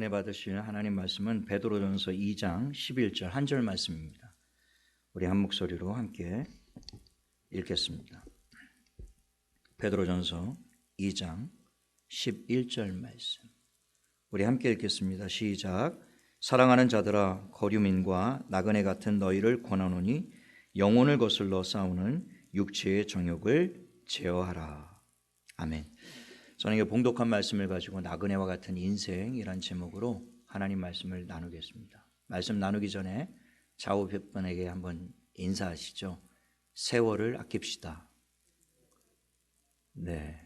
은혜 받으실 하나님 말씀은 베드로전서 2장 11절 한 절 말씀입니다. 우리 한 목소리로 함께 읽겠습니다. 베드로전서 2장 11절 말씀. 우리 함께 읽겠습니다. 시작. 사랑하는 자들아, 거류민과 나그네 같은 너희를 권하노니 영혼을 거슬러 싸우는 육체의 정욕을 제어하라. 아멘. 저는 이 봉독한 말씀을 가지고 나그네와 같은 인생이란 제목으로 하나님 말씀을 나누겠습니다. 말씀 나누기 전에 좌우 몇 분에게 한번 인사하시죠. 세월을 아낍시다. 네.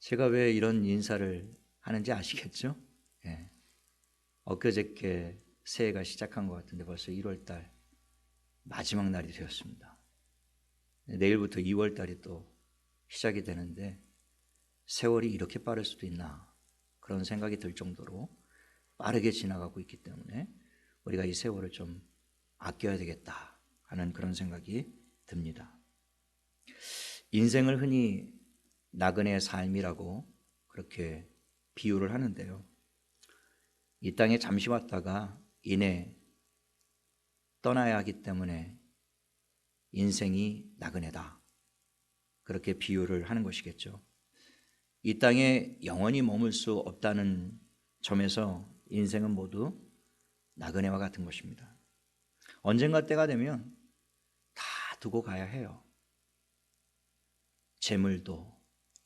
제가 왜 이런 인사를 하는지 아시겠죠? 네. 엊그저께 새해가 시작한 것 같은데 벌써 1월달 마지막 날이 되었습니다. 내일부터 2월달이 또 시작이 되는데 세월이 이렇게 빠를 수도 있나 그런 생각이 들 정도로 빠르게 지나가고 있기 때문에 우리가 이 세월을 좀 아껴야 되겠다 하는 그런 생각이 듭니다. 인생을 흔히 나그네의 삶이라고 그렇게 비유를 하는데요. 이 땅에 잠시 왔다가 이내 떠나야 하기 때문에 인생이 나그네다 그렇게 비유를 하는 것이겠죠. 이 땅에 영원히 머물 수 없다는 점에서 인생은 모두 나그네와 같은 것입니다. 언젠가 때가 되면 다 두고 가야 해요. 재물도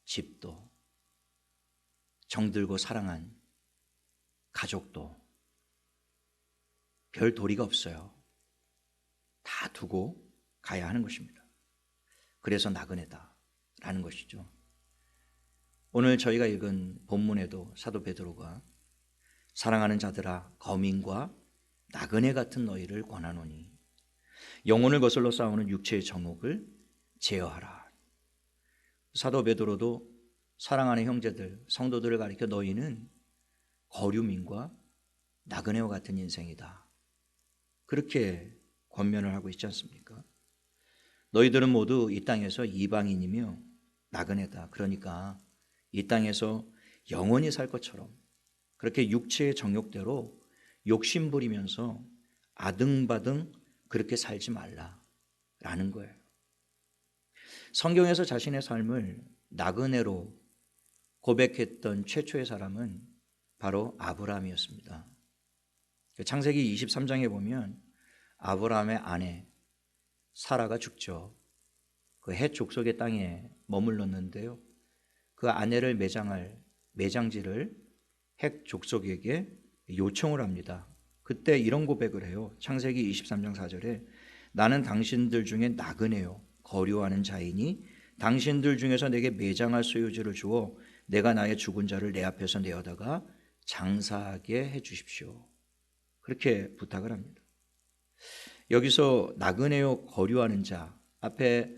집도 정들고 사랑한 가족도 별 도리가 없어요. 다 두고 가야 하는 것입니다. 그래서 나그네다라는 것이죠. 오늘 저희가 읽은 본문에도 사도 베드로가 사랑하는 자들아 거민과 나그네 같은 너희를 권하노니 영혼을 거슬러 싸우는 육체의 정욕을 제어하라. 사도 베드로도 사랑하는 형제들 성도들을 가리켜 너희는 거류민과 나그네와 같은 인생이다 그렇게 권면을 하고 있지 않습니까? 너희들은 모두 이 땅에서 이방인이며 나그네다. 그러니까 이 땅에서 영원히 살 것처럼 그렇게 육체의 정욕대로 욕심 부리면서 아등바등 그렇게 살지 말라라는 거예요. 성경에서 자신의 삶을 나그네로 고백했던 최초의 사람은 바로 아브라함이었습니다. 창세기 23장에 보면 아브라함의 아내 사라가 죽죠. 그 헷 족속의 땅에 머물렀는데요. 그 아내를 매장할 매장지를 헷 족속에게 요청을 합니다. 그때 이런 고백을 해요. 창세기 23장 4절에 나는 당신들 중에 나그네요 거류하는 자이니 당신들 중에서 내게 매장할 소유지를 주어 내가 나의 죽은 자를 내 앞에서 내어다가 장사하게 해 주십시오. 그렇게 부탁을 합니다. 여기서 나그네요 거류하는 자 앞에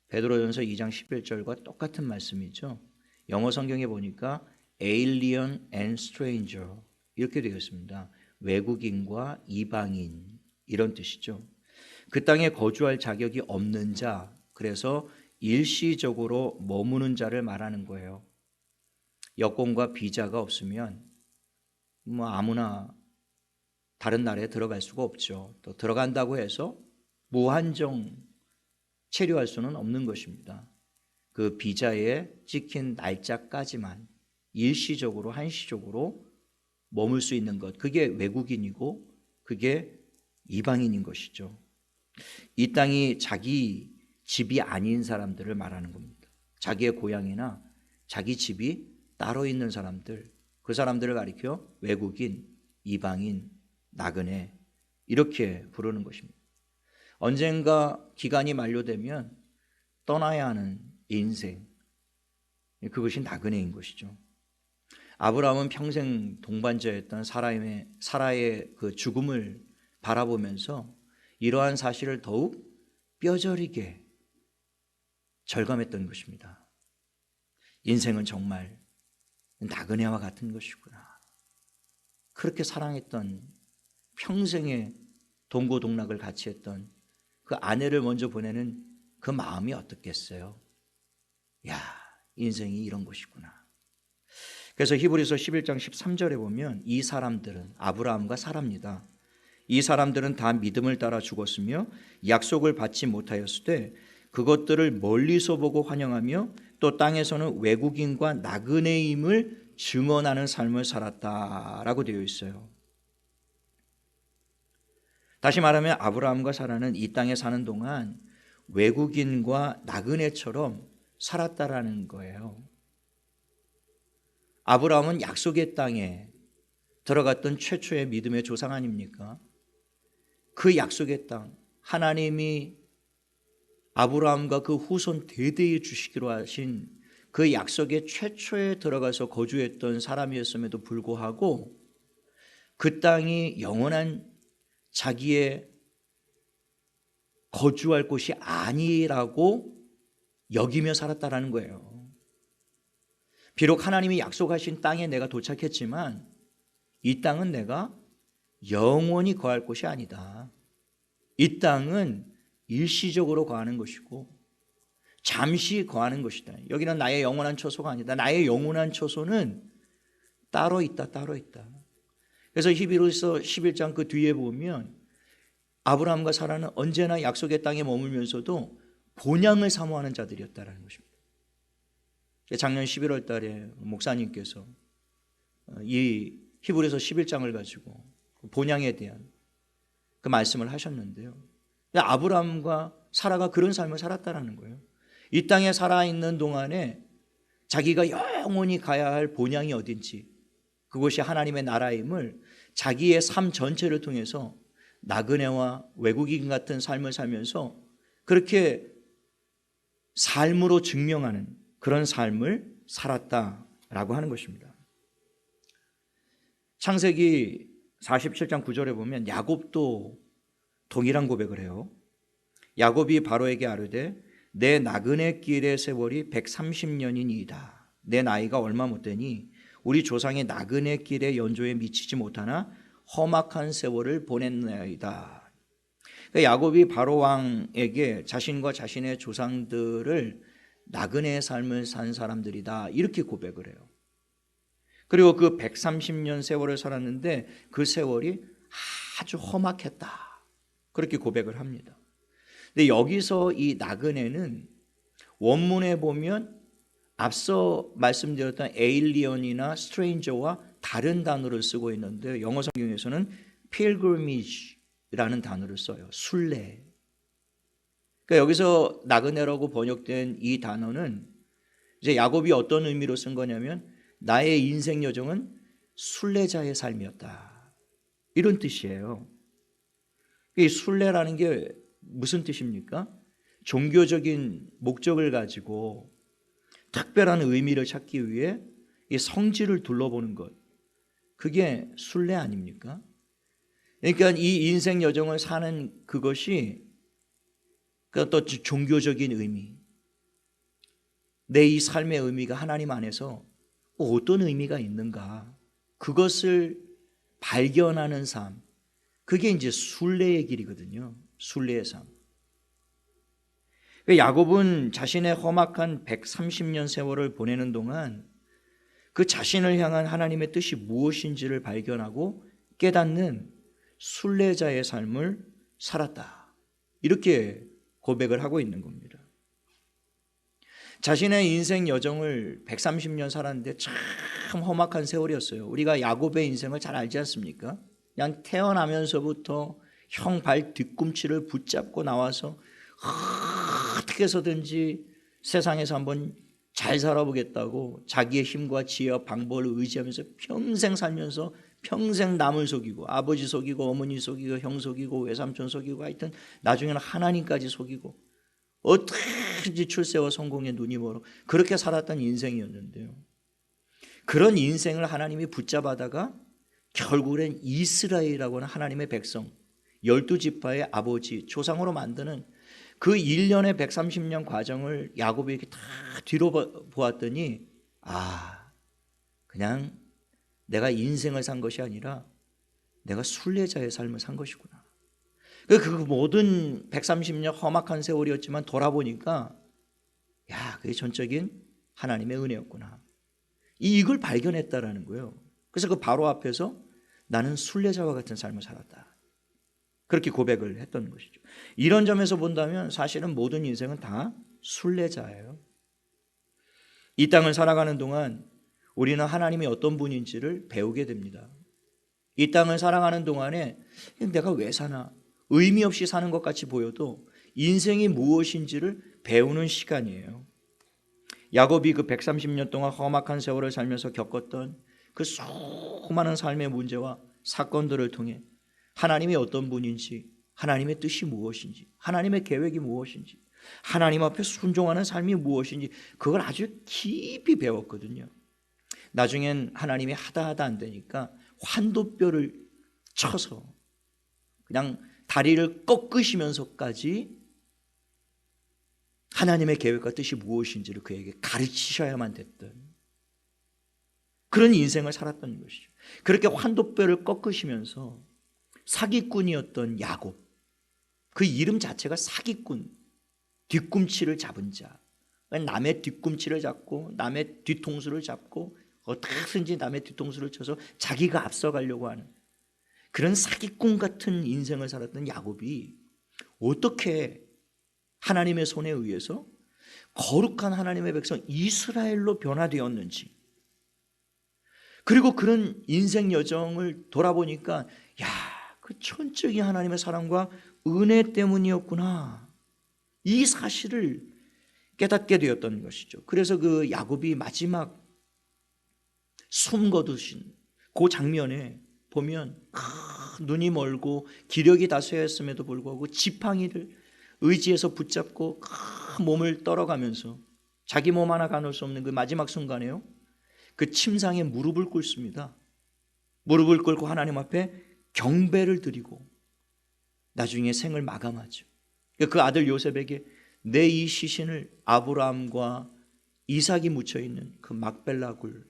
베드로전서 2장 11절과 똑같은 말씀이죠. 영어 성경에 보니까 alien and stranger 이렇게 되어 있습니다. 외국인과 이방인 이런 뜻이죠. 그 땅에 거주할 자격이 없는 자, 그래서 일시적으로 머무는 자를 말하는 거예요. 여권과 비자가 없으면 뭐 아무나 다른 나라에 들어갈 수가 없죠. 또 들어간다고 해서 무한정 체류할 수는 없는 것입니다. 그 비자에 찍힌 날짜까지만 일시적으로 한시적으로 머물 수 있는 것, 그게 외국인이고 그게 이방인인 것이죠. 이 땅이 자기 집이 아닌 사람들을 말하는 겁니다. 자기의 고향이나 자기 집이 따로 있는 사람들, 그 사람들을 가리켜 외국인, 이방인, 나그네 이렇게 부르는 것입니다. 언젠가 기간이 만료되면 떠나야 하는 인생, 그것이 나그네인 것이죠. 아브라함은 평생 동반자였던 사라의 그 죽음을 바라보면서 이러한 사실을 더욱 뼈저리게 절감했던 것입니다. 인생은 정말 나그네와 같은 것이구나. 그렇게 사랑했던 평생의 동고동락을 같이 했던 그 아내를 먼저 보내는 그 마음이 어떻겠어요? 야, 인생이 이런 것이구나. 그래서 히브리서 11장 13절에 보면 이 사람들은 아브라함과 사라입니다. 이 사람들은 다 믿음을 따라 죽었으며 약속을 받지 못하였을 때 그것들을 멀리서 보고 환영하며 또 땅에서는 외국인과 나그네임을 증언하는 삶을 살았다라고 되어 있어요. 다시 말하면 아브라함과 사라는 이 땅에 사는 동안 외국인과 나그네처럼 살았다라는 거예요. 아브라함은 약속의 땅에 들어갔던 최초의 믿음의 조상 아닙니까? 그 약속의 땅, 하나님이 아브라함과 그 후손 대대에 주시기로 하신 그 약속의 최초에 들어가서 거주했던 사람이었음에도 불구하고 그 땅이 영원한 자기의 거주할 곳이 아니라고 여기며 살았다라는 거예요. 비록 하나님이 약속하신 땅에 내가 도착했지만 이 땅은 내가 영원히 거할 곳이 아니다. 이 땅은 일시적으로 거하는 것이고 잠시 거하는 것이다. 여기는 나의 영원한 처소가 아니다. 나의 영원한 처소는 따로 있다. 따로 있다. 그래서 히브리서 11장 그 뒤에 보면 아브라함과 사라는 언제나 약속의 땅에 머물면서도 본향을 사모하는 자들이었다는 것입니다. 작년 11월 달에 목사님께서 이 히브리서 11장을 가지고 본향에 대한 그 말씀을 하셨는데요. 아브라함과 사라가 그런 삶을 살았다는 거예요. 이 땅에 살아있는 동안에 자기가 영원히 가야 할 본향이 어딘지, 그것이 하나님의 나라임을 자기의 삶 전체를 통해서 나그네와 외국인 같은 삶을 살면서 그렇게 삶으로 증명하는 그런 삶을 살았다라고 하는 것입니다. 창세기 47장 9절에 보면 야곱도 동일한 고백을 해요. 야곱이 바로에게 아뢰되 내 나그네 길의 세월이 130년이니이다. 내 나이가 얼마 못되니 우리 조상의 나그네 길의 연조에 미치지 못하나 험악한 세월을 보냈나이다. 야곱이 바로 왕에게 자신과 자신의 조상들을 나그네의 삶을 산 사람들이다 이렇게 고백을 해요. 그리고 그 130년 세월을 살았는데 그 세월이 아주 험악했다 그렇게 고백을 합니다. 근데 여기서 이 나그네는 원문에 보면 앞서 말씀드렸던 에일리언이나 스트레인저와 다른 단어를 쓰고 있는데 영어 성경에서는 pilgrimage라는 단어를 써요. 순례. 그러니까 여기서 나그네라고 번역된 이 단어는 이제 야곱이 어떤 의미로 쓴 거냐면 나의 인생 여정은 순례자의 삶이었다. 이런 뜻이에요. 이 순례라는 게 무슨 뜻입니까? 종교적인 목적을 가지고 특별한 의미를 찾기 위해 이 성지를 둘러보는 것, 그게 순례 아닙니까? 그러니까 이 인생 여정을 사는 그것이 또 종교적인 의미, 내 이 삶의 의미가 하나님 안에서 어떤 의미가 있는가, 그것을 발견하는 삶, 그게 이제 순례의 길이거든요. 순례의 삶. 야곱은 자신의 험악한 130년 세월을 보내는 동안 그 자신을 향한 하나님의 뜻이 무엇인지를 발견하고 깨닫는 순례자의 삶을 살았다. 이렇게 고백을 하고 있는 겁니다. 자신의 인생 여정을 130년 살았는데 참 험악한 세월이었어요. 우리가 야곱의 인생을 잘 알지 않습니까? 그냥 태어나면서부터 형 발 뒤꿈치를 붙잡고 나와서 어떻게 해서든지 세상에서 한번 잘 살아보겠다고 자기의 힘과 지혜와 방법을 의지하면서 평생 살면서 평생 남을 속이고 아버지 속이고 어머니 속이고 형 속이고 외삼촌 속이고 하여튼 나중에는 하나님까지 속이고 어떻게든지 출세와 성공에 눈이 멀어 그렇게 살았던 인생이었는데요. 그런 인생을 하나님이 붙잡아다가 결국엔 이스라엘이라고 하는 하나님의 백성 12지파의 아버지 조상으로 만드는 그 1년의 130년 과정을 야곱이 이렇게 다 뒤로 보았더니 그냥 내가 인생을 산 것이 아니라 내가 순례자의 삶을 산 것이구나. 그 모든 130년 험악한 세월이었지만 돌아보니까 그게 전적인 하나님의 은혜였구나. 이걸 발견했다라는 거예요. 그래서 그 바로 앞에서 나는 순례자와 같은 삶을 살았다, 그렇게 고백을 했던 것이죠. 이런 점에서 본다면 사실은 모든 인생은 다 순례자예요. 이 땅을 살아가는 동안 우리는 하나님이 어떤 분인지를 배우게 됩니다. 이 땅을 살아가는 동안에 내가 왜 사나, 의미 없이 사는 것 같이 보여도 인생이 무엇인지를 배우는 시간이에요. 야곱이 그 130년 동안 험악한 세월을 살면서 겪었던 그 수많은 삶의 문제와 사건들을 통해 하나님이 어떤 분인지, 하나님의 뜻이 무엇인지, 하나님의 계획이 무엇인지, 하나님 앞에 순종하는 삶이 무엇인지 그걸 아주 깊이 배웠거든요. 나중엔 하나님이 하다 안 되니까 환도뼈를 쳐서 그냥 다리를 꺾으시면서까지 하나님의 계획과 뜻이 무엇인지를 그에게 가르치셔야만 됐던 그런 인생을 살았던 것이죠. 그렇게 환도뼈를 꺾으시면서 사기꾼이었던 야곱, 그 이름 자체가 사기꾼, 뒤꿈치를 잡은 자, 남의 뒤꿈치를 잡고 남의 뒤통수를 잡고 어떻게든지 남의 뒤통수를 쳐서 자기가 앞서가려고 하는 그런 사기꾼 같은 인생을 살았던 야곱이 어떻게 하나님의 손에 의해서 거룩한 하나님의 백성 이스라엘로 변화되었는지, 그리고 그런 인생 여정을 돌아보니까 그 천적인 하나님의 사랑과 은혜 때문이었구나, 이 사실을 깨닫게 되었던 것이죠. 그래서 그 야곱이 마지막 숨 거두신 그 장면에 보면 눈이 멀고 기력이 다 쇠했음에도 불구하고 지팡이를 의지해서 붙잡고 몸을 떨어가면서 자기 몸 하나 가눌 수 없는 그 마지막 순간에요, 그 침상에 무릎을 꿇습니다. 무릎을 꿇고 하나님 앞에 경배를 드리고 나중에 생을 마감하죠. 그 아들 요셉에게 내 이 시신을 아브라함과 이삭이 묻혀있는 그 막벨라 굴,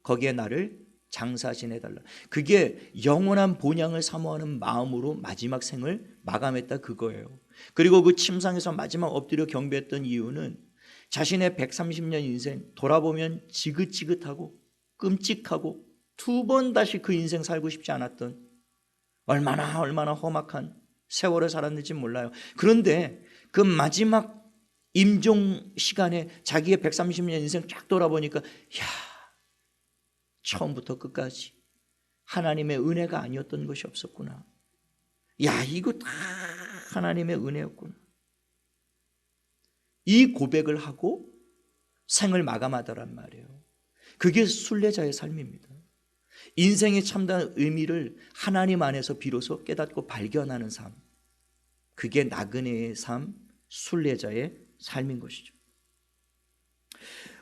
거기에 나를 장사 지내달라. 그게 영원한 본향을 사모하는 마음으로 마지막 생을 마감했다, 그거예요. 그리고 그 침상에서 마지막 엎드려 경배했던 이유는 자신의 130년 인생 돌아보면 지긋지긋하고 끔찍하고 두 번 다시 그 인생 살고 싶지 않았던, 얼마나 험악한 세월을 살았는지 몰라요. 그런데 그 마지막 임종 시간에 자기의 130년 인생 쫙 돌아보니까 처음부터 끝까지 하나님의 은혜가 아니었던 것이 없었구나. 이거 다 하나님의 은혜였구나. 이 고백을 하고 생을 마감하더란 말이에요. 그게 순례자의 삶입니다. 인생의 참다운 의미를 하나님 안에서 비로소 깨닫고 발견하는 삶, 그게 나그네의 삶, 순례자의 삶인 것이죠.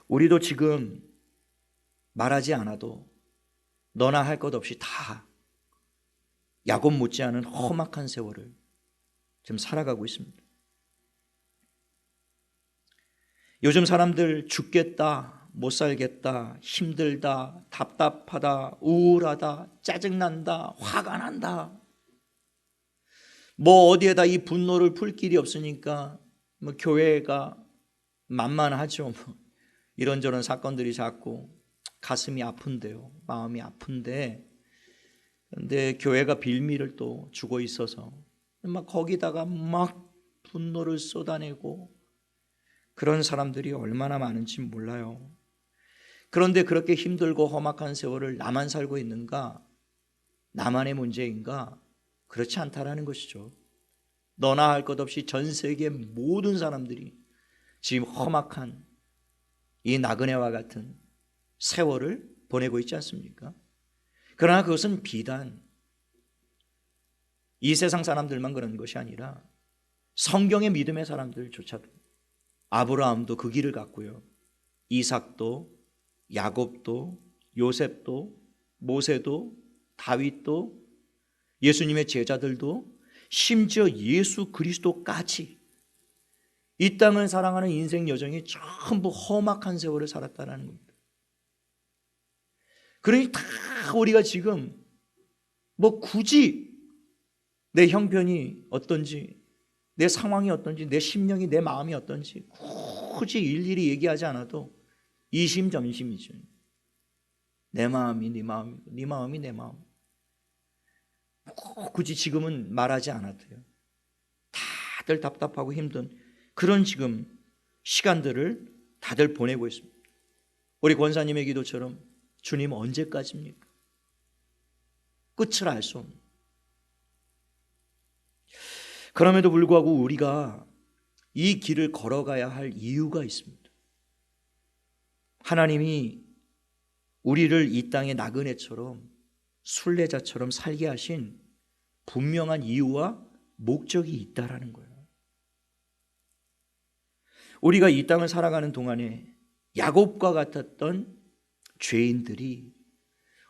우리도 지금 말하지 않아도 너나 할 것 없이 다 야곱 못지않은 험악한 세월을 지금 살아가고 있습니다. 요즘 사람들 죽겠다, 못 살겠다, 힘들다, 답답하다, 우울하다, 짜증난다, 화가 난다, 뭐 어디에다 이 분노를 풀 길이 없으니까 뭐 교회가 만만하죠. 이런저런 사건들이 자꾸 가슴이 아픈데요, 마음이 아픈데, 그런데 교회가 빌미를 또 주고 있어서 막 거기다가 막 분노를 쏟아내고, 그런 사람들이 얼마나 많은지 몰라요. 그런데 그렇게 힘들고 험악한 세월을 나만 살고 있는가? 나만의 문제인가? 그렇지 않다라는 것이죠. 너나 할 것 없이 전 세계 모든 사람들이 지금 험악한 이 나그네와 같은 세월을 보내고 있지 않습니까? 그러나 그것은 비단 이 세상 사람들만 그런 것이 아니라 성경의 믿음의 사람들조차도, 아브라함도 그 길을 갔고요, 이삭도, 야곱도, 요셉도, 모세도, 다윗도, 예수님의 제자들도, 심지어 예수 그리스도까지 이 땅을 사랑하는 인생 여정이 전부 험악한 세월을 살았다는 겁니다. 그러니 다 우리가 지금 뭐 굳이 내 형편이 어떤지, 내 상황이 어떤지, 내 심령이, 내 마음이 어떤지 굳이 일일이 얘기하지 않아도 이심점심이죠. 내 마음이 네 마음이고 네 마음이 내 마음. 굳이 지금은 말하지 않아도 돼요. 다들 답답하고 힘든 그런 지금 시간들을 다들 보내고 있습니다. 우리 권사님의 기도처럼 주님 언제까지입니까? 끝을 알 수 없는. 그럼에도 불구하고 우리가 이 길을 걸어가야 할 이유가 있습니다. 하나님이 우리를 이 땅의 나그네처럼 순례자처럼 살게 하신 분명한 이유와 목적이 있다라는 거예요. 우리가 이 땅을 살아가는 동안에 야곱과 같았던 죄인들이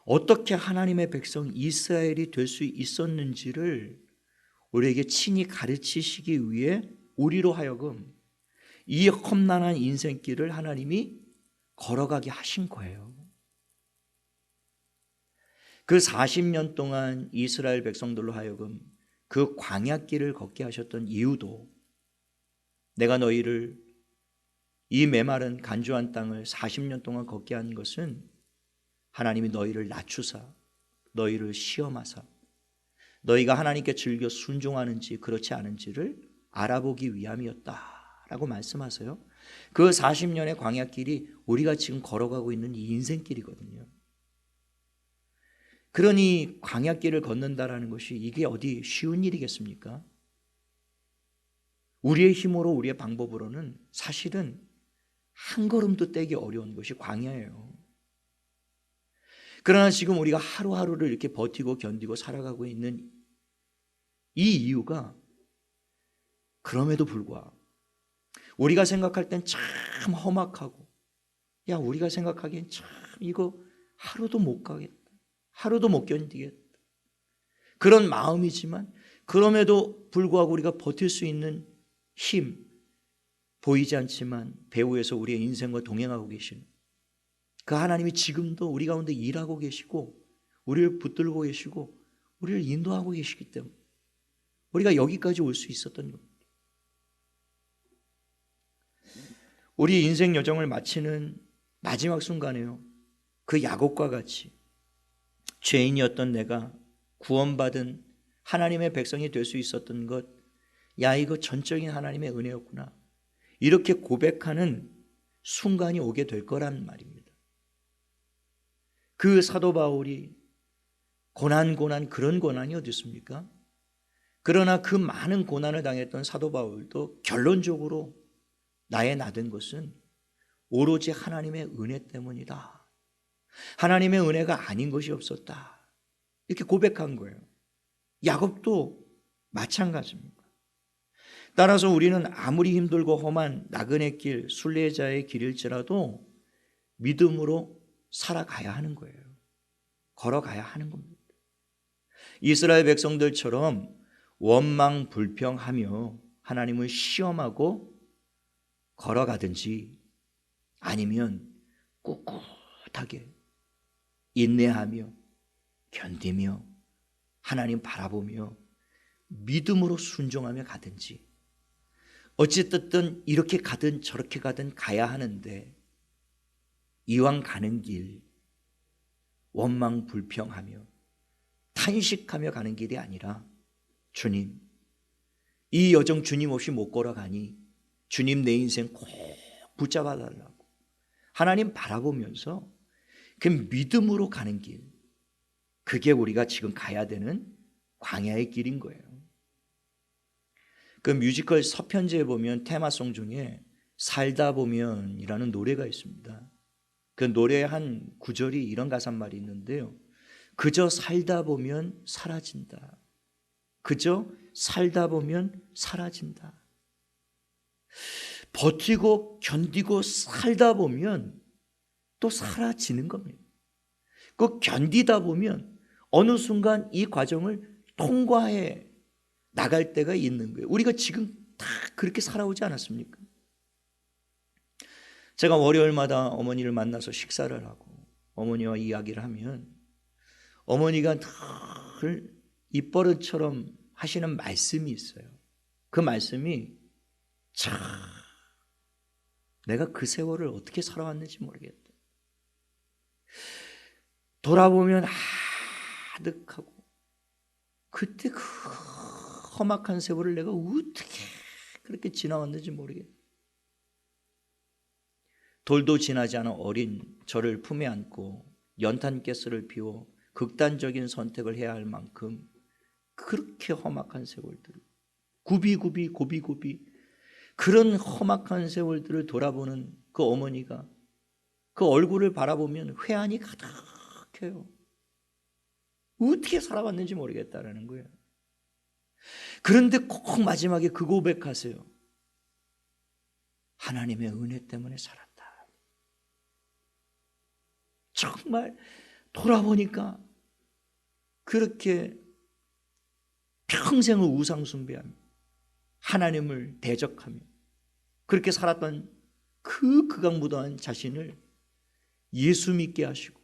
어떻게 하나님의 백성 이스라엘이 될 수 있었는지를 우리에게 친히 가르치시기 위해 우리로 하여금 이 험난한 인생길을 하나님이 걸어가게 하신 거예요. 그 40년 동안 이스라엘 백성들로 하여금 그 광야길을 걷게 하셨던 이유도 내가 너희를 이 메마른 간주한 땅을 40년 동안 걷게 한 것은 하나님이 너희를 낮추사 너희를 시험하사 너희가 하나님께 즐겨 순종하는지 그렇지 않은지를 알아보기 위함이었다라고 말씀하세요. 그 40년의 광야길이 우리가 지금 걸어가고 있는 이 인생길이거든요. 그러니 광야길을 걷는다라는 것이 이게 어디 쉬운 일이겠습니까? 우리의 힘으로 우리의 방법으로는 사실은 한 걸음도 떼기 어려운 것이 광야예요. 그러나 지금 우리가 하루하루를 이렇게 버티고 견디고 살아가고 있는 이 이유가 그럼에도 불구하고 우리가 생각할 땐 참 험악하고 야 우리가 생각하기엔 참 이거 하루도 못 가겠다. 하루도 못 견디겠다. 그런 마음이지만 그럼에도 불구하고 우리가 버틸 수 있는 힘 보이지 않지만 배후에서 우리의 인생과 동행하고 계신 그 하나님이 지금도 우리 가운데 일하고 계시고 우리를 붙들고 계시고 우리를 인도하고 계시기 때문에 우리가 여기까지 올 수 있었던 겁니다. 우리 인생 여정을 마치는 마지막 순간에요. 그 야곱과 같이 죄인이었던 내가 구원받은 하나님의 백성이 될 수 있었던 것, 야 이거 전적인 하나님의 은혜였구나. 이렇게 고백하는 순간이 오게 될 거란 말입니다. 그 사도 바울이 고난 그런 고난이 어디 있습니까? 그러나 그 많은 고난을 당했던 사도 바울도 결론적으로 나의 나된 것은 오로지 하나님의 은혜 때문이다. 하나님의 은혜가 아닌 것이 없었다. 이렇게 고백한 거예요. 야곱도 마찬가지입니다. 따라서 우리는 아무리 힘들고 험한 나그네 길, 순례자의 길일지라도 믿음으로 살아가야 하는 거예요. 걸어가야 하는 겁니다. 이스라엘 백성들처럼 원망 불평하며 하나님을 시험하고 걸어가든지 아니면 꿋꿋하게 인내하며 견디며 하나님 바라보며 믿음으로 순종하며 가든지 어쨌든 이렇게 가든 저렇게 가든 가야 하는데 이왕 가는 길 원망 불평하며 탄식하며 가는 길이 아니라 주님 이 여정 주님 없이 못 걸어가니 주님 내 인생 꼭 붙잡아 달라고 하나님 바라보면서 그 믿음으로 가는 길 그게 우리가 지금 가야 되는 광야의 길인 거예요. 그 뮤지컬 서편지에 보면 테마송 중에 살다 보면이라는 노래가 있습니다. 그 노래의 한 구절이 이런 가사말이 있는데요. 그저 살다 보면 사라진다. 그저 살다 보면 사라진다. 버티고 견디고 살다 보면 또 사라지는 겁니다. 그 견디다 보면 어느 순간 이 과정을 통과해 나갈 때가 있는 거예요. 우리가 지금 다 그렇게 살아오지 않았습니까? 제가 월요일마다 어머니를 만나서 식사를 하고 어머니와 이야기를 하면 어머니가 늘 입버릇처럼 하시는 말씀이 있어요. 그 말씀이 참 내가 그 세월을 어떻게 살아왔는지 모르겠다. 돌아보면 아득하고, 그때 그 험악한 세월을 내가 어떻게 그렇게 지나왔는지 모르겠다. 돌도 지나지 않은 어린 저를 품에 안고 연탄가스를 피워 극단적인 선택을 해야 할 만큼 그렇게 험악한 세월들, 고비고비 그런 험악한 세월들을 돌아보는 그 어머니가 그 얼굴을 바라보면 회한이 가득해요. 어떻게 살아왔는지 모르겠다라는 거예요. 그런데 꼭 마지막에 그 고백하세요. 하나님의 은혜 때문에 살았다. 정말 돌아보니까 그렇게 평생을 우상 숭배하며 하나님을 대적하며 그렇게 살았던 그 극악무도한 자신을 예수 믿게 하시고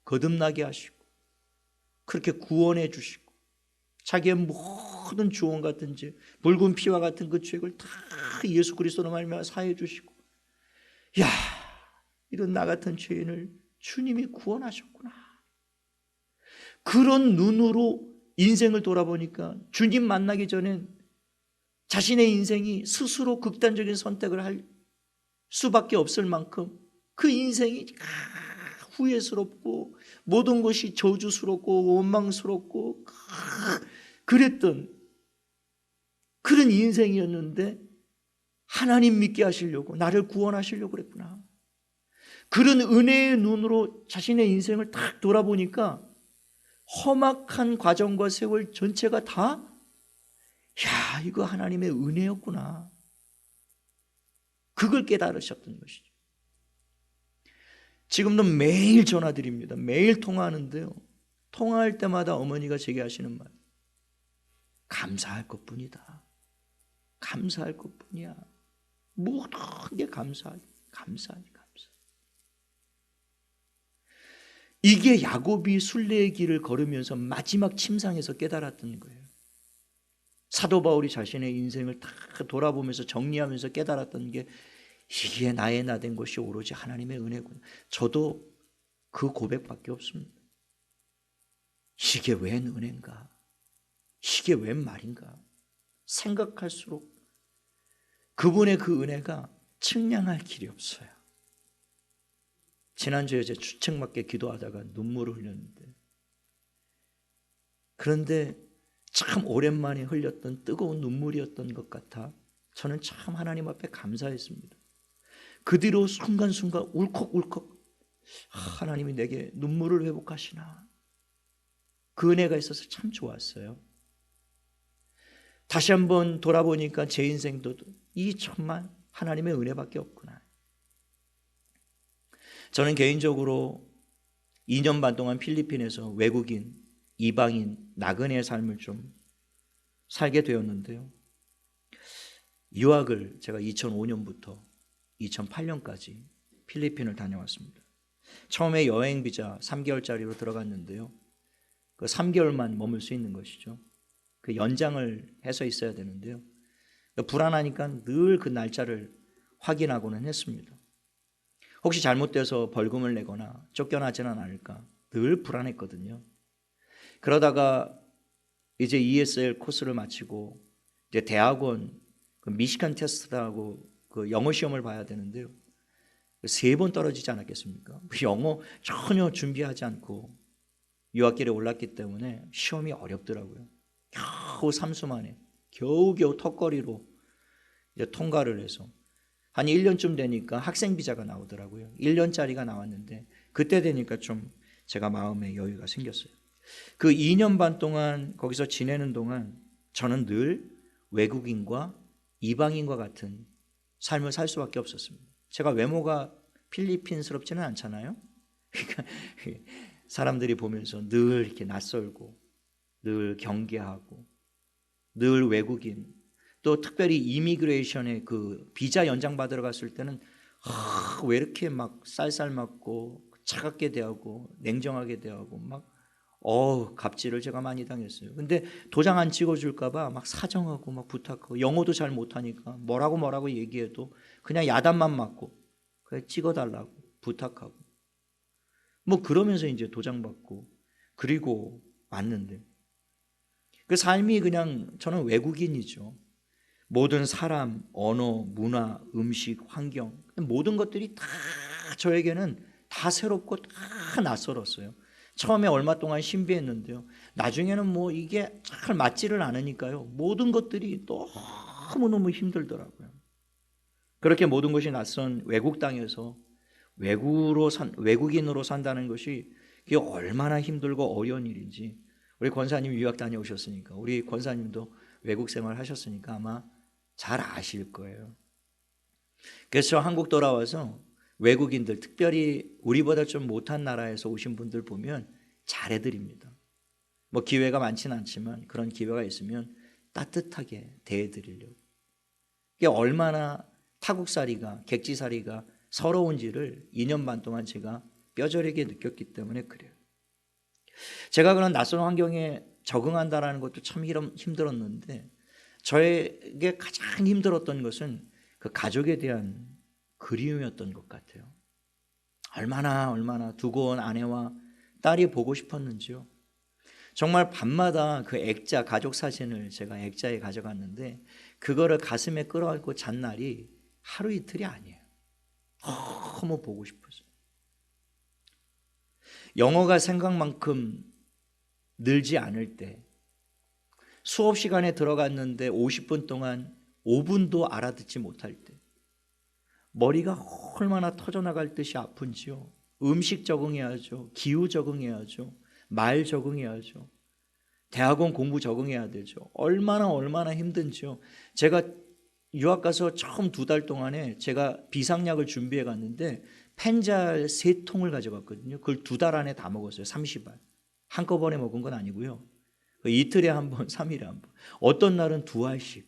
거듭나게 하시고 그렇게 구원해 주시고 자기의 모든 주원 같은지 붉은 피와 같은 그 죄를 다 예수 그리스도로 말미암아 사해 주시고, 야, 이런 나 같은 죄인을 주님이 구원하셨구나. 그런 눈으로 인생을 돌아보니까 주님 만나기 전엔 자신의 인생이 스스로 극단적인 선택을 할 수밖에 없을 만큼 그 인생이 후회스럽고 모든 것이 저주스럽고 원망스럽고 그랬던 그런 인생이었는데 하나님 믿게 하시려고, 나를 구원하시려고 그랬구나. 그런 은혜의 눈으로 자신의 인생을 딱 돌아보니까 험악한 과정과 세월 전체가 다 야, 이거 하나님의 은혜였구나. 그걸 깨달으셨던 것이죠. 지금도 매일 전화드립니다. 매일 통화하는데요, 통화할 때마다 어머니가 제게 하시는 말, 감사할 것뿐이다. 감사할 것뿐이야. 모든 게 감사하지. 이게 야곱이 순례의 길을 걸으면서 마지막 침상에서 깨달았던 거예요. 사도 바울이 자신의 인생을 다 돌아보면서 정리하면서 깨달았던 게 이게 나의 나된 것이 오로지 하나님의 은혜구나. 저도 그 고백밖에 없습니다. 이게 웬 은혜인가? 이게 웬 말인가? 생각할수록 그분의 그 은혜가 측량할 길이 없어요. 지난주에 제 주책맞게 기도하다가 눈물을 흘렸는데, 그런데 참 오랜만에 흘렸던 뜨거운 눈물이었던 것 같아 저는 참 하나님 앞에 감사했습니다. 그 뒤로 순간순간 울컥울컥 하나님이 내게 눈물을 회복하시나, 그 은혜가 있어서 참 좋았어요. 다시 한번 돌아보니까 제 인생도 이 천만 하나님의 은혜밖에 없구나. 저는 개인적으로 2년 반 동안 필리핀에서 외국인, 이방인, 나그네의 삶을 좀 살게 되었는데요, 유학을 제가 2005년부터 2008년까지 필리핀을 다녀왔습니다. 처음에 여행 비자 3개월짜리로 들어갔는데요, 그 3개월만 머물 수 있는 것이죠. 그 연장을 해서 있어야 되는데요, 불안하니까 늘 그 날짜를 확인하고는 했습니다. 혹시 잘못돼서 벌금을 내거나 쫓겨나지는 않을까 늘 불안했거든요. 그러다가 이제 ESL 코스를 마치고 이제 대학원 그 미시간 테스트라고 그 영어 시험을 봐야 되는데요, 3번 떨어지지 않았겠습니까? 영어 전혀 준비하지 않고 유학길에 올랐기 때문에 시험이 어렵더라고요. 겨우 3수 만에 겨우겨우 턱걸이로 이제 통과를 해서 한 1년쯤 되니까 학생 비자가 나오더라고요. 1년짜리가 나왔는데 그때 되니까 좀 제가 마음에 여유가 생겼어요. 그 2년 반 동안 거기서 지내는 동안 저는 늘 외국인과 이방인과 같은 삶을 살 수밖에 없었습니다. 제가 외모가 필리핀스럽지는 않잖아요. 그러니까 사람들이 보면서 늘 이렇게 낯설고 늘 경계하고 늘 외국인, 또 특별히 이미그레이션에 그 비자 연장 받으러 갔을 때는 왜 이렇게 막 쌀쌀 맞고 차갑게 대하고 냉정하게 대하고 막 갑질을 제가 많이 당했어요. 근데 도장 안 찍어줄까 봐 막 사정하고 막 부탁하고, 영어도 잘 못하니까 뭐라고 얘기해도 그냥 야단만 맞고 그냥 찍어달라고 부탁하고, 뭐 그러면서 이제 도장받고 그리고 왔는데 그 삶이 그냥 저는 외국인이죠. 모든 사람, 언어, 문화, 음식, 환경 모든 것들이 다 저에게는 다 새롭고 다 낯설었어요. 처음에 얼마 동안 신비했는데요. 나중에는 뭐 이게 잘 맞지를 않으니까요. 모든 것들이 너무너무 힘들더라고요. 그렇게 모든 것이 낯선 외국 땅에서 외국인으로 산다는 것이 그게 얼마나 힘들고 어려운 일인지 우리 권사님이 유학 다녀오셨으니까 우리 권사님도 외국 생활 하셨으니까 아마 잘 아실 거예요. 그래서 한국 돌아와서 외국인들 특별히 우리보다 좀 못한 나라에서 오신 분들 보면 잘해드립니다. 뭐 기회가 많지는 않지만 그런 기회가 있으면 따뜻하게 대해드리려고. 이게 얼마나 타국살이가 객지살이가 서러운지를 2년 반 동안 제가 뼈저리게 느꼈기 때문에 그래요. 제가 그런 낯선 환경에 적응한다는 것도 참 힘들었는데 저에게 가장 힘들었던 것은 그 가족에 대한 그리움이었던 것 같아요. 얼마나 두고 온 아내와 딸이 보고 싶었는지요. 정말 밤마다 그 액자 가족 사진을 제가 액자에 가져갔는데 그거를 가슴에 끌어안고 잔 날이 하루 이틀이 아니에요. 너무 보고 싶었어요. 영어가 생각만큼 늘지 않을 때 수업 시간에 들어갔는데 50분 동안 5분도 알아듣지 못할 때 머리가 얼마나 터져나갈 듯이 아픈지요. 음식 적응해야죠. 기후 적응해야죠. 말 적응해야죠. 대학원 공부 적응해야 되죠. 얼마나 힘든지요. 제가 유학 가서 처음 2달 동안에 제가 비상약을 준비해 갔는데 펜잘 3통을 가져갔거든요. 그걸 2달 안에 다 먹었어요. 30알. 한꺼번에 먹은 건 아니고요. 이틀에 한 번, 3일에 한 번. 어떤 날은 2알씩.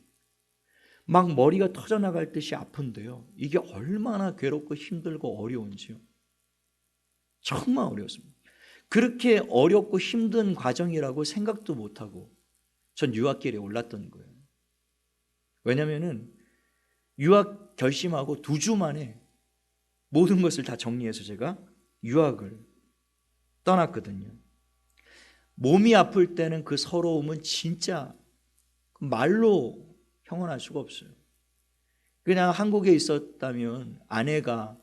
막 머리가 터져나갈 듯이 아픈데요. 이게 얼마나 괴롭고 힘들고 어려운지요. 정말 어려웠습니다. 그렇게 어렵고 힘든 과정이라고 생각도 못하고 전 유학길에 올랐던 거예요. 왜냐하면 유학 결심하고 2주 만에 모든 것을 다 정리해서 제가 유학을 떠났거든요. 몸이 아플 때는 그 서러움은 진짜 말로 형언할 수가 없어요. 그냥 한국에 있었다면 아내가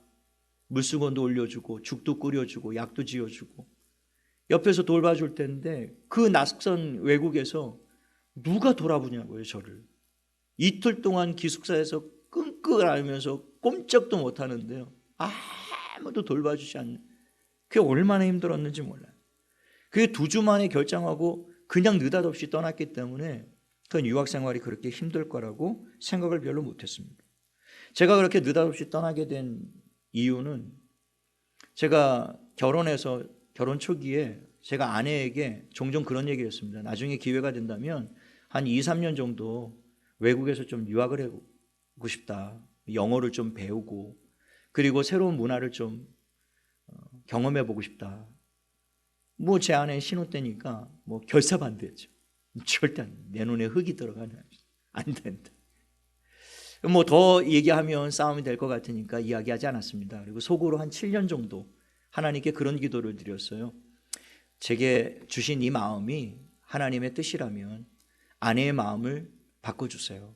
물수건도 올려주고 죽도 끓여주고 약도 지어주고 옆에서 돌봐줄 텐데 그 낯선 외국에서 누가 돌아보냐고요. 저를 이틀 동안 기숙사에서 끙끙 앓으면서 꼼짝도 못하는데요. 아무도 돌봐주지 않는 그게 얼마나 힘들었는지 몰라요. 그게 2주 만에 결정하고 그냥 느닷없이 떠났기 때문에 그 유학 생활이 그렇게 힘들 거라고 생각을 별로 못했습니다. 제가 그렇게 느닷없이 떠나게 된 이유는 제가 결혼해서 결혼 초기에 제가 아내에게 종종 그런 얘기를 했습니다. 나중에 기회가 된다면 한 2, 3년 정도 외국에서 좀 유학을 하고 싶다. 영어를 좀 배우고 그리고 새로운 문화를 좀 경험해 보고 싶다. 뭐 제 아내 신혼 때니까 뭐 결사반대했죠. 절대 내 눈에 흙이 들어가는 안 된다. 뭐 더 얘기하면 싸움이 될 것 같으니까 이야기하지 않았습니다. 그리고 속으로 한 7년 정도 하나님께 그런 기도를 드렸어요. 제게 주신 이 마음이 하나님의 뜻이라면 아내의 마음을 바꿔주세요.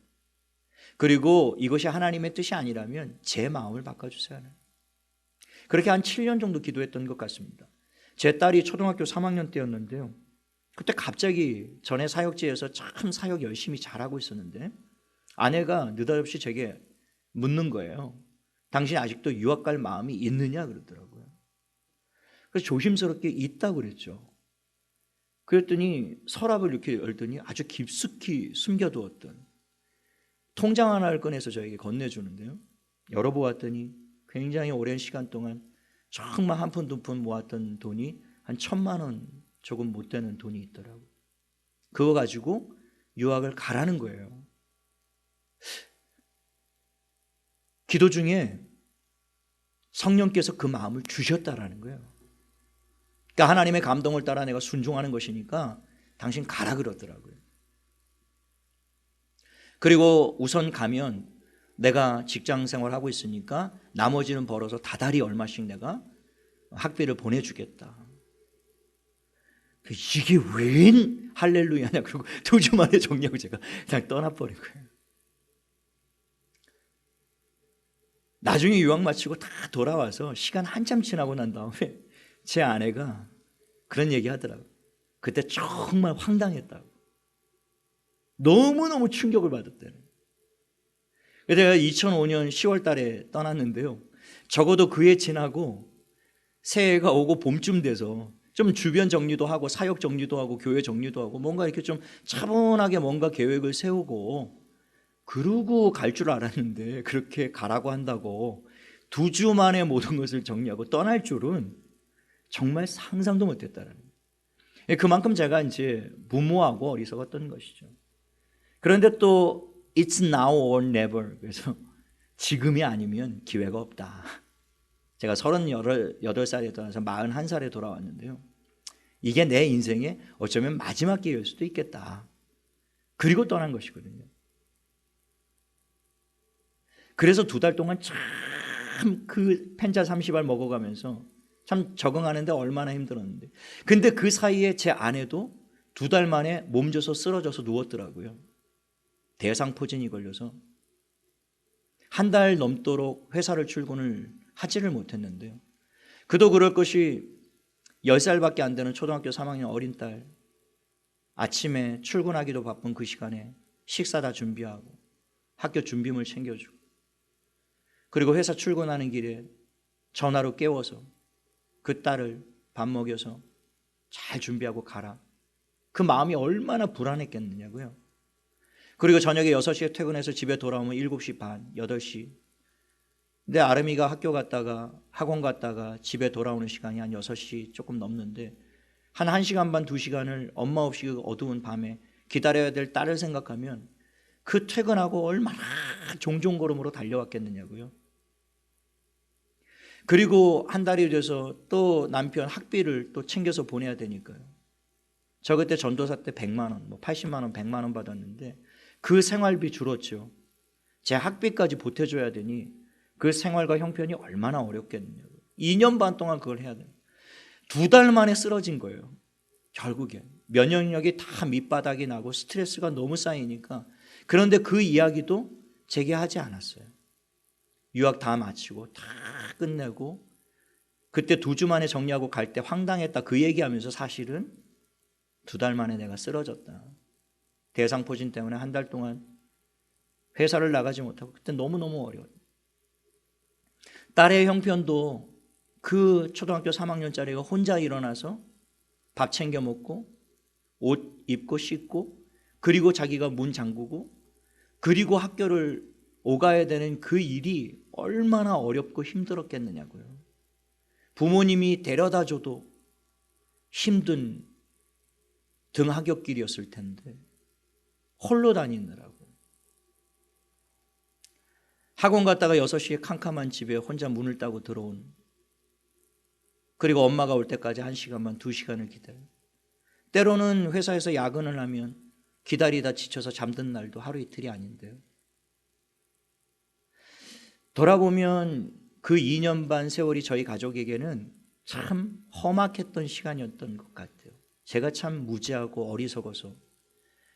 그리고 이것이 하나님의 뜻이 아니라면 제 마음을 바꿔주세요. 그렇게 한 7년 정도 기도했던 것 같습니다. 제 딸이 초등학교 3학년 때였는데요. 그때 갑자기 전에 사역지에서 참 사역 열심히 잘하고 있었는데 아내가 느닷없이 제게 묻는 거예요. 당신 아직도 유학 갈 마음이 있느냐 그러더라고요. 그래서 조심스럽게 있다고 그랬죠. 그랬더니 서랍을 이렇게 열더니 아주 깊숙이 숨겨두었던 통장 하나를 꺼내서 저에게 건네주는데요. 열어보았더니 굉장히 오랜 시간 동안 정말 한 푼 두 푼 모았던 돈이 한 1,000만 원 조금 못 되는 돈이 있더라고요. 그거 가지고 유학을 가라는 거예요. 기도 중에 성령께서 그 마음을 주셨다라는 거예요. 그러니까 하나님의 감동을 따라 내가 순종하는 것이니까 당신 가라 그러더라고요. 그리고 우선 가면 내가 직장 생활하고 있으니까 나머지는 벌어서 다달이 얼마씩 내가 학비를 보내주겠다. 이게 웬 할렐루야냐. 그리고 2주 만에 정리하고 제가 그냥 떠나버린 거예요. 나중에 유학 마치고 다 돌아와서 시간 한참 지나고 난 다음에 제 아내가 그런 얘기 하더라고요. 그때 정말 황당했다고. 너무너무 충격을 받았대요. 제가 2005년 10월 달에 떠났는데요. 적어도 그 해 지나고 새해가 오고 봄쯤 돼서 좀 주변 정리도 하고 사역 정리도 하고 교회 정리도 하고 뭔가 이렇게 좀 차분하게 뭔가 계획을 세우고 그러고 갈 줄 알았는데 그렇게 가라고 한다고 2주 만에 모든 것을 정리하고 떠날 줄은 정말 상상도 못했다는 거예요. 그만큼 제가 이제 무모하고 어리석었던 것이죠. 그런데 또 It's now or never. 그래서 지금이 아니면 기회가 없다. 제가 38살에 떠나서 41살에 돌아왔는데요. 이게 내 인생의 어쩌면 마지막 기회일 수도 있겠다. 그리고 떠난 것이거든요. 그래서 2달 동안 참 그 펜자 30알 먹어가면서 참 적응하는데 얼마나 힘들었는데. 근데 그 사이에 제 아내도 2달 만에 몸져서 쓰러져서 누웠더라고요. 대상포진이 걸려서 한 달 넘도록 회사를 출근을 하지를 못했는데요. 그도 그럴 것이 10살밖에 안 되는 초등학교 3학년 어린 딸, 아침에 출근하기도 바쁜 그 시간에 식사 다 준비하고 학교 준비물 챙겨주고, 그리고 회사 출근하는 길에 전화로 깨워서 그 딸을 밥 먹여서 잘 준비하고 가라. 그 마음이 얼마나 불안했겠느냐고요. 그리고 저녁에 6시에 퇴근해서 집에 돌아오면 7시 반, 8시. 근데 아름이가 학교 갔다가 학원 갔다가 집에 돌아오는 시간이 한 6시 조금 넘는데 한 1시간 반, 2시간을 엄마 없이 어두운 밤에 기다려야 될 딸을 생각하면 그 퇴근하고 얼마나 종종걸음으로 달려왔겠느냐고요. 그리고 한 달이 돼서 또 남편 학비를 또 챙겨서 보내야 되니까요. 저 그때 전도사 때 100만 원, 80만 원, 100만 원 받았는데 그 생활비 줄었죠. 제 학비까지 보태줘야 되니 그 생활과 형편이 얼마나 어렵겠느냐고. 2년 반 동안 그걸 해야 돼요. 2달 만에 쓰러진 거예요. 결국에 면역력이 다 밑바닥이 나고 스트레스가 너무 쌓이니까. 그런데 그 이야기도 제게 하지 않았어요. 유학 다 마치고 다 끝내고 그때 2주 만에 정리하고 갈 때 황당했다 그 얘기하면서 사실은 2달 만에 내가 쓰러졌다. 대상포진 때문에 한 달 동안 회사를 나가지 못하고 그때 너무너무 어려워요. 딸의 형편도 그 초등학교 3학년짜리가 혼자 일어나서 밥 챙겨 먹고 옷 입고 씻고 그리고 자기가 문 잠그고 그리고 학교를 오가야 되는 그 일이 얼마나 어렵고 힘들었겠느냐고요. 부모님이 데려다 줘도 힘든 등하굣길이었을 텐데 홀로 다니느라고. 학원 갔다가 6시에 캄캄한 집에 혼자 문을 따고 들어온, 그리고 엄마가 올 때까지 1시간만 2시간을 기다려. 때로는 회사에서 야근을 하면 기다리다 지쳐서 잠든 날도 하루 이틀이 아닌데요. 돌아보면 그 2년 반 세월이 저희 가족에게는 참 험악했던 시간이었던 것 같아요. 제가 참 무지하고 어리석어서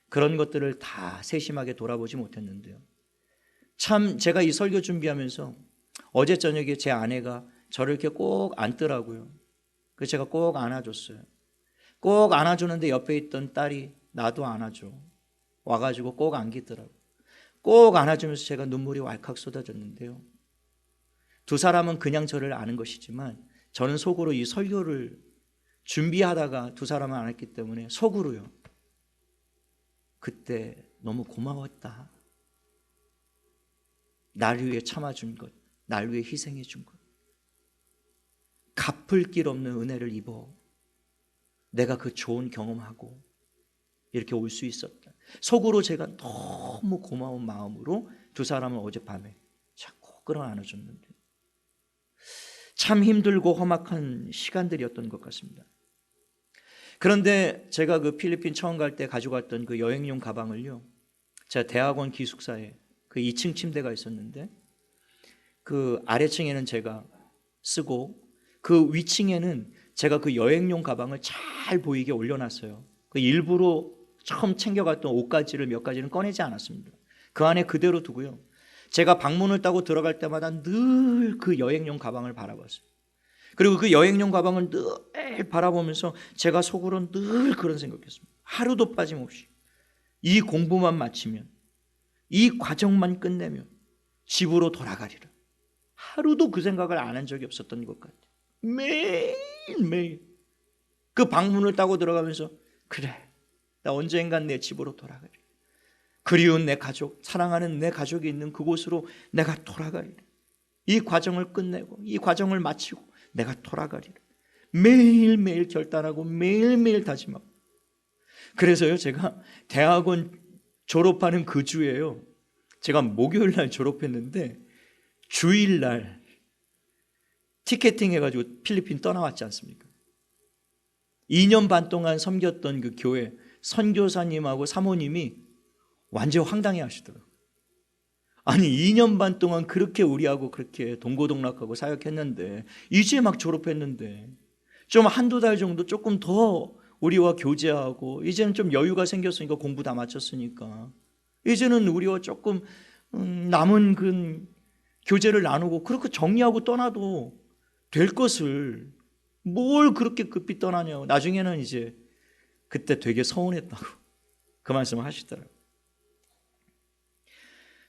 그런 것들을 다 세심하게 돌아보지 못했는데요. 참 제가 이 설교 준비하면서 어제 저녁에 제 아내가 저를 이렇게 꼭 안더라고요. 그래서 제가 꼭 안아줬어요. 꼭 안아주는데 옆에 있던 딸이 나도 안아줘 와가지고 꼭 안기더라고요. 꼭 안아주면서 제가 눈물이 왈칵 쏟아졌는데요. 두 사람은 그냥 저를 아는 것이지만 저는 속으로 이 설교를 준비하다가 두 사람을 안았기 때문에 속으로요. 그때 너무 고마웠다. 날 위해 참아준 것, 날 위해 희생해 준 것, 갚을 길 없는 은혜를 입어 내가 그 좋은 경험하고 이렇게 올 수 있었다. 속으로 제가 너무 고마운 마음으로 두 사람을 어젯밤에 자꾸 끌어안아줬는데 참 힘들고 험악한 시간들이었던 것 같습니다. 그런데 제가 그 필리핀 처음 갈 때 가져갔던 그 여행용 가방을요, 제가 대학원 기숙사에 그 2층 침대가 있었는데 그 아래층에는 제가 쓰고 그 위층에는 제가 그 여행용 가방을 잘 보이게 올려놨어요. 그 일부러 처음 챙겨갔던 옷가지를 몇 가지는 꺼내지 않았습니다. 그 안에 그대로 두고요. 제가 방문을 따고 들어갈 때마다 늘 그 여행용 가방을 바라봤어요. 그리고 그 여행용 가방을 늘 바라보면서 제가 속으로 늘 그런 생각했습니다. 하루도 빠짐없이 이 공부만 마치면, 이 과정만 끝내면 집으로 돌아가리라. 하루도 그 생각을 안 한 적이 없었던 것 같아요. 매일매일 그 방문을 따고 들어가면서 그래, 나 언젠간 내 집으로 돌아가리라. 그리운 내 가족, 사랑하는 내 가족이 있는 그곳으로 내가 돌아가리라. 이 과정을 끝내고 이 과정을 마치고 내가 돌아가리라. 매일매일 결단하고 매일매일 다짐하고. 그래서요, 제가 대학원 졸업하는 그 주에요, 제가 목요일 날 졸업했는데 주일 날 티켓팅 해가지고 필리핀 떠나왔지 않습니까? 2년 반 동안 섬겼던 그 교회 선교사님하고 사모님이 완전 황당해 하시더라고요. 아니 2년 반 동안 그렇게 우리하고 그렇게 동고동락하고 사역했는데 이제 막 졸업했는데 좀 한두 달 정도 조금 더 우리와 교제하고 이제는 좀 여유가 생겼으니까, 공부 다 마쳤으니까 이제는 우리와 조금 남은 그 교제를 나누고 그렇게 정리하고 떠나도 될 것을 뭘 그렇게 급히 떠나냐고. 나중에는 이제 그때 되게 서운했다고 그 말씀을 하시더라고요.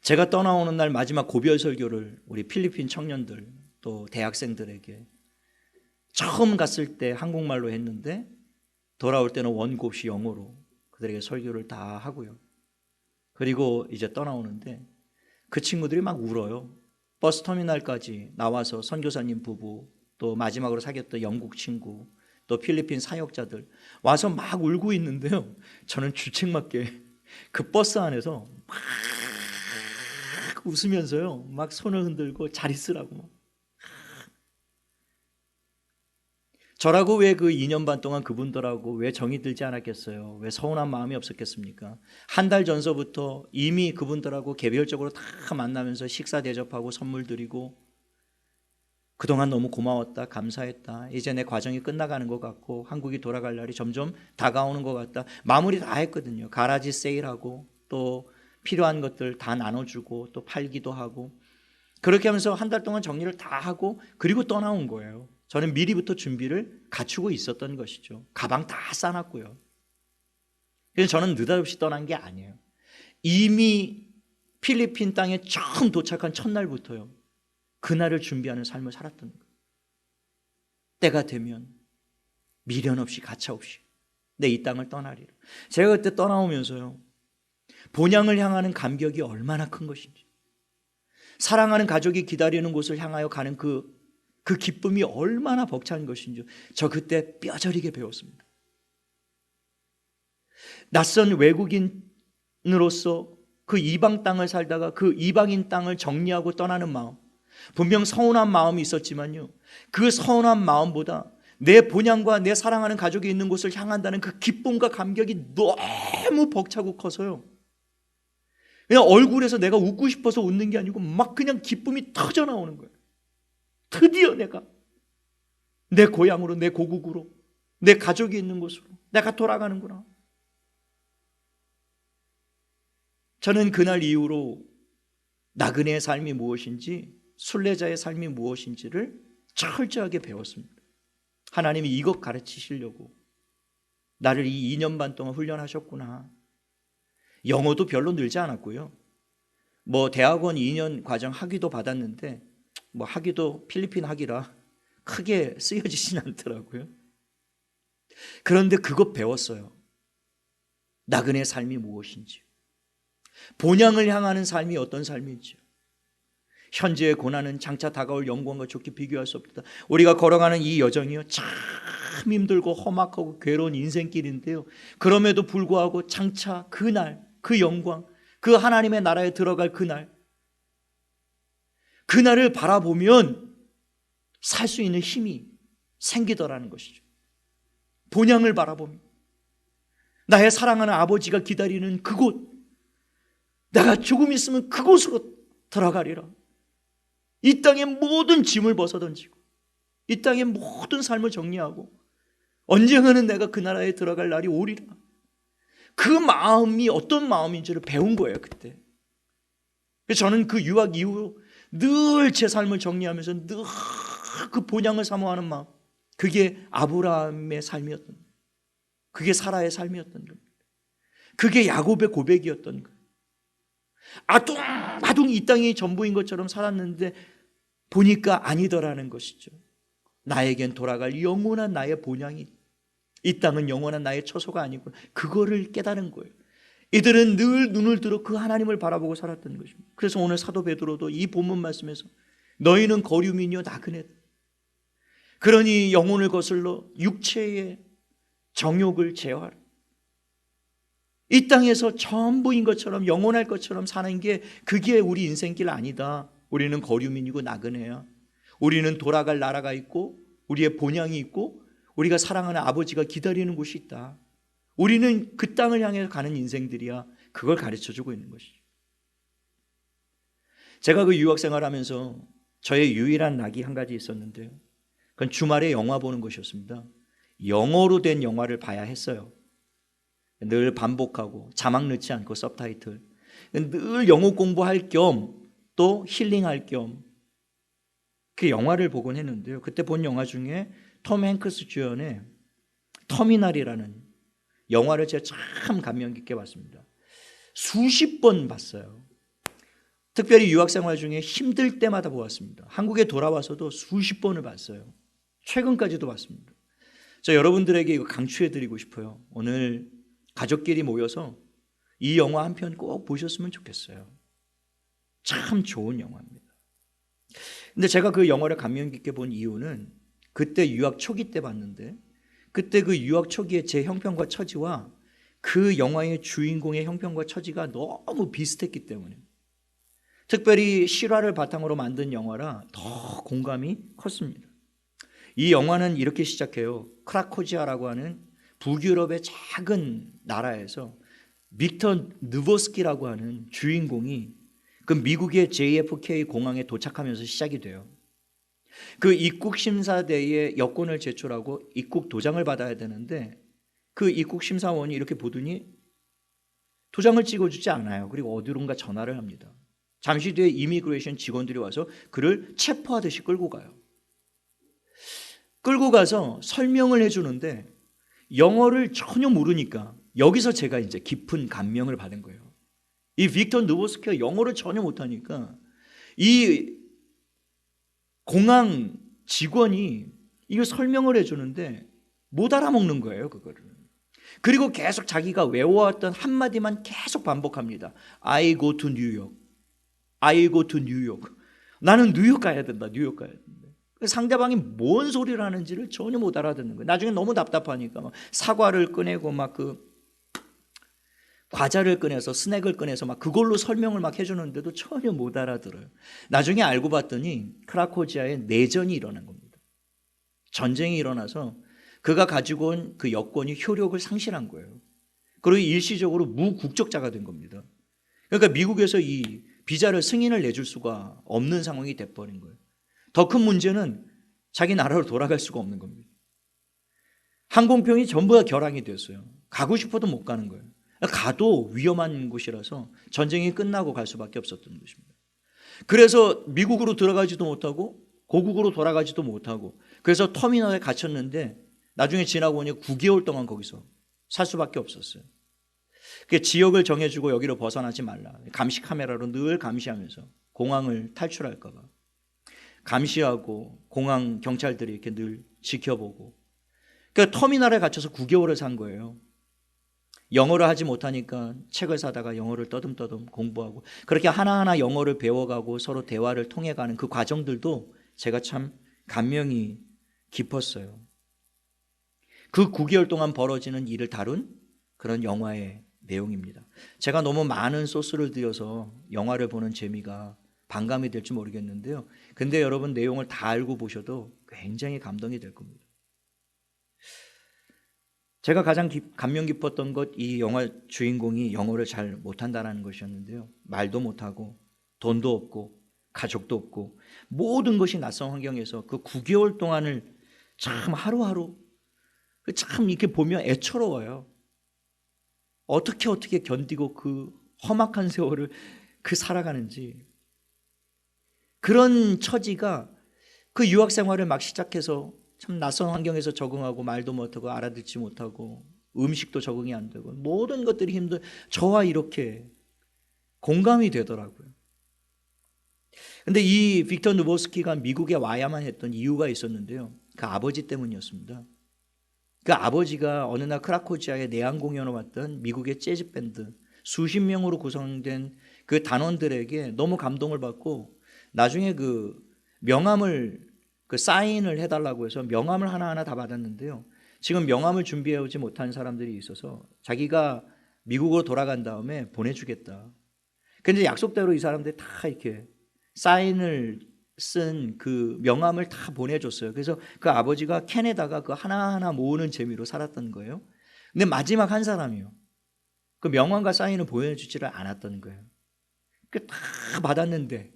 제가 떠나오는 날 마지막 고별 설교를 우리 필리핀 청년들 또 대학생들에게 처음 갔을 때 한국말로 했는데 돌아올 때는 원고 없이 영어로 그들에게 설교를 다 하고요. 그리고 이제 떠나오는데 그 친구들이 막 울어요. 버스터미널까지 나와서 선교사님 부부, 또 마지막으로 사귀었던 영국 친구, 또 필리핀 사역자들 와서 막 울고 있는데요, 저는 주책맞게 그 버스 안에서 막 웃으면서요, 막 손을 흔들고 잘 있으라고 막. 저라고 왜 그 2년 반 동안 그분들하고 왜 정이 들지 않았겠어요? 왜 서운한 마음이 없었겠습니까? 한 달 전서부터 이미 그분들하고 개별적으로 다 만나면서 식사 대접하고 선물 드리고, 그동안 너무 고마웠다, 감사했다, 이제 내 과정이 끝나가는 것 같고 한국이 돌아갈 날이 점점 다가오는 것 같다, 마무리 다 했거든요. 가라지 세일하고 또 필요한 것들 다 나눠주고 또 팔기도 하고, 그렇게 하면서 한 달 동안 정리를 다 하고 그리고 떠나온 거예요. 저는 미리부터 준비를 갖추고 있었던 것이죠. 가방 다 싸놨고요. 그래서 저는 느닷없이 떠난 게 아니에요. 이미 필리핀 땅에 처음 도착한 첫날부터요, 그날을 준비하는 삶을 살았던 거예요. 때가 되면 미련 없이 가차없이 내 이 땅을 떠나리라. 제가 그때 떠나오면서요, 본향을 향하는 감격이 얼마나 큰 것인지, 사랑하는 가족이 기다리는 곳을 향하여 가는 그 기쁨이 얼마나 벅찬 것인지 저 그때 뼈저리게 배웠습니다. 낯선 외국인으로서 그 이방 땅을 살다가 그 이방인 땅을 정리하고 떠나는 마음, 분명 서운한 마음이 있었지만요, 그 서운한 마음보다 내 본향과 내 사랑하는 가족이 있는 곳을 향한다는 그 기쁨과 감격이 너무 벅차고 커서요, 그냥 얼굴에서 내가 웃고 싶어서 웃는 게 아니고 막 그냥 기쁨이 터져 나오는 거예요. 드디어 내가 내 고향으로, 내 고국으로, 내 가족이 있는 곳으로 내가 돌아가는구나. 저는 그날 이후로 나그네의 삶이 무엇인지, 순례자의 삶이 무엇인지를 철저하게 배웠습니다. 하나님이 이것 가르치시려고 나를 이 2년 반 동안 훈련하셨구나. 영어도 별로 늘지 않았고요, 대학원 2년 과정 학위도 받았는데 학위도 필리핀 학위라 크게 쓰여지진 않더라고요. 그런데 그것 배웠어요. 나그네의 삶이 무엇인지, 본향을 향하는 삶이 어떤 삶인지. 현재의 고난은 장차 다가올 영광과 좋게 비교할 수 없다. 우리가 걸어가는 이 여정이요, 참 힘들고 험악하고 괴로운 인생길인데요, 그럼에도 불구하고 장차 그날, 그 영광, 그 하나님의 나라에 들어갈 그날을 바라보면 살 수 있는 힘이 생기더라는 것이죠. 본향을 바라보면 나의 사랑하는 아버지가 기다리는 그곳, 내가 조금 있으면 그곳으로 들어가리라. 이 땅의 모든 짐을 벗어던지고 이 땅의 모든 삶을 정리하고 언젠가는 내가 그 나라에 들어갈 날이 오리라. 그 마음이 어떤 마음인지를 배운 거예요, 그때. 그래서 저는 그 유학 이후 늘 제 삶을 정리하면서 늘 그 본향을 사모하는 마음, 그게 아브라함의 삶이었던 거예요. 그게 사라의 삶이었던 겁니다. 그게 야곱의 고백이었던 거예요. 아둥바둥 이 땅이 전부인 것처럼 살았는데 보니까 아니더라는 것이죠. 나에겐 돌아갈 영원한 나의 본향이, 이 땅은 영원한 나의 처소가 아니고, 그거를 깨달은 거예요. 이들은 늘 눈을 들어 그 하나님을 바라보고 살았던 것입니다. 그래서 오늘 사도 베드로도 이 본문 말씀에서 너희는 거류민이요 나그네다. 그러니 영혼을 거슬러 육체의 정욕을 제어하라. 이 땅에서 전부인 것처럼 영원할 것처럼 사는 게 그게 우리 인생길 아니다. 우리는 거류민이고 나그네야. 우리는 돌아갈 나라가 있고 우리의 본향이 있고 우리가 사랑하는 아버지가 기다리는 곳이 있다. 우리는 그 땅을 향해 가는 인생들이야. 그걸 가르쳐주고 있는 것이죠. 제가 그 유학생활하면서 저의 유일한 낙이 한 가지 있었는데요, 그건 주말에 영화 보는 것이었습니다. 영어로 된 영화를 봐야 했어요. 늘 반복하고 자막 넣지 않고 서브타이틀, 늘 영어 공부할 겸 또 힐링할 겸 그 영화를 보곤 했는데요, 그때 본 영화 중에 톰 행크스 주연의 터미널이라는 영화를 제가 참 감명 깊게 봤습니다. 수십 번 봤어요. 특별히 유학생활 중에 힘들 때마다 보았습니다. 한국에 돌아와서도 수십 번을 봤어요. 최근까지도 봤습니다. 저 여러분들에게 이거 강추해드리고 싶어요. 오늘 가족끼리 모여서 이 영화 한 편 꼭 보셨으면 좋겠어요. 참 좋은 영화입니다. 근데 제가 그 영화를 감명 깊게 본 이유는 그때 유학 초기 때 봤는데, 그때 그 유학 초기에 제 형편과 처지와 그 영화의 주인공의 형편과 처지가 너무 비슷했기 때문에, 특별히 실화를 바탕으로 만든 영화라 더 공감이 컸습니다. 이 영화는 이렇게 시작해요. 크라코지아라고 하는 북유럽의 작은 나라에서 빅터 느보스키라고 하는 주인공이 그 미국의 JFK 공항에 도착하면서 시작이 돼요. 그 입국 심사대에 여권을 제출하고 입국 도장을 받아야 되는데, 그 입국 심사원이 이렇게 보더니 도장을 찍어주지 않아요. 그리고 어디론가 전화를 합니다. 잠시 뒤에 이미그레이션 직원들이 와서 그를 체포하듯이 끌고 가요. 끌고 가서 설명을 해주는데 영어를 전혀 모르니까, 여기서 제가 이제 깊은 감명을 받은 거예요. 이 빅터 누보스키가 영어를 전혀 못하니까 이 공항 직원이 이거 설명을 해주는데 못 알아먹는 거예요, 그거를. 그리고 계속 자기가 외워왔던 한마디만 계속 반복합니다. I go to New York. I go to New York. 나는 뉴욕 가야 된다. 뉴욕 가야 된다. 상대방이 뭔 소리를 하는지를 전혀 못 알아듣는 거예요. 나중에 너무 답답하니까 막 사과를 꺼내고 막 그 과자를 꺼내서 스낵을 꺼내서 막 그걸로 설명을 막 해주는데도 전혀 못 알아들어요. 나중에 알고 봤더니 크라코지아에 내전이 일어난 겁니다. 전쟁이 일어나서 그가 가지고 온 그 여권이 효력을 상실한 거예요. 그리고 일시적으로 무국적자가 된 겁니다. 그러니까 미국에서 이 비자를 승인을 내줄 수가 없는 상황이 돼버린 거예요. 더 큰 문제는 자기 나라로 돌아갈 수가 없는 겁니다. 항공편이 전부 다 결항이 됐어요. 가고 싶어도 못 가는 거예요. 가도 위험한 곳이라서 전쟁이 끝나고 갈 수밖에 없었던 것입니다. 그래서 미국으로 들어가지도 못하고 고국으로 돌아가지도 못하고, 그래서 터미널에 갇혔는데 나중에 지나고 보니 9개월 동안 거기서 살 수밖에 없었어요. 지역을 정해주고 여기로 벗어나지 말라. 감시 카메라로 늘 감시하면서 공항을 탈출할까 봐 감시하고, 공항 경찰들이 이렇게 늘 지켜보고, 그러니까 터미널에 갇혀서 9개월을 산 거예요. 영어를 하지 못하니까 책을 사다가 영어를 떠듬떠듬 공부하고, 그렇게 하나하나 영어를 배워가고 서로 대화를 통해가는 그 과정들도 제가 참 감명이 깊었어요. 그 9개월 동안 벌어지는 일을 다룬 그런 영화의 내용입니다. 제가 너무 많은 소스를 들여서 영화를 보는 재미가 반감이 될지 모르겠는데요, 근데 여러분 내용을 다 알고 보셔도 굉장히 감동이 될 겁니다. 제가 가장 감명 깊었던 것, 이 영화 주인공이 영어를 잘 못한다는 것이었는데요, 말도 못하고 돈도 없고 가족도 없고 모든 것이 낯선 환경에서 그 9개월 동안을 참 하루하루 참 이렇게 보면 애처로워요. 어떻게 견디고 그 험악한 세월을 살아가는지. 그런 처지가 그 유학 생활을 막 시작해서 참 낯선 환경에서 적응하고 말도 못하고 알아듣지 못하고 음식도 적응이 안 되고 모든 것들이 힘든 저와 이렇게 공감이 되더라고요. 근데 이 빅터 누보스키가 미국에 와야만 했던 이유가 있었는데요. 그 아버지 때문이었습니다. 그 아버지가 어느 날 크라코지아에 내한 공연을 왔던 미국의 재즈 밴드 수십 명으로 구성된 그 단원들에게 너무 감동을 받고 나중에 그 명함을 사인을 해달라고 해서 명함을 하나하나 다 받았는데요. 지금 명함을 준비해 오지 못한 사람들이 있어서 자기가 미국으로 돌아간 다음에 보내주겠다. 근데 약속대로 이 사람들이 다 이렇게 사인을 쓴 그 명함을 다 보내줬어요. 그래서 그 아버지가 캔에다가 그 하나하나 모으는 재미로 살았던 거예요. 근데 마지막 한 사람이요. 그 명함과 사인을 보내주지를 않았던 거예요. 그 다 받았는데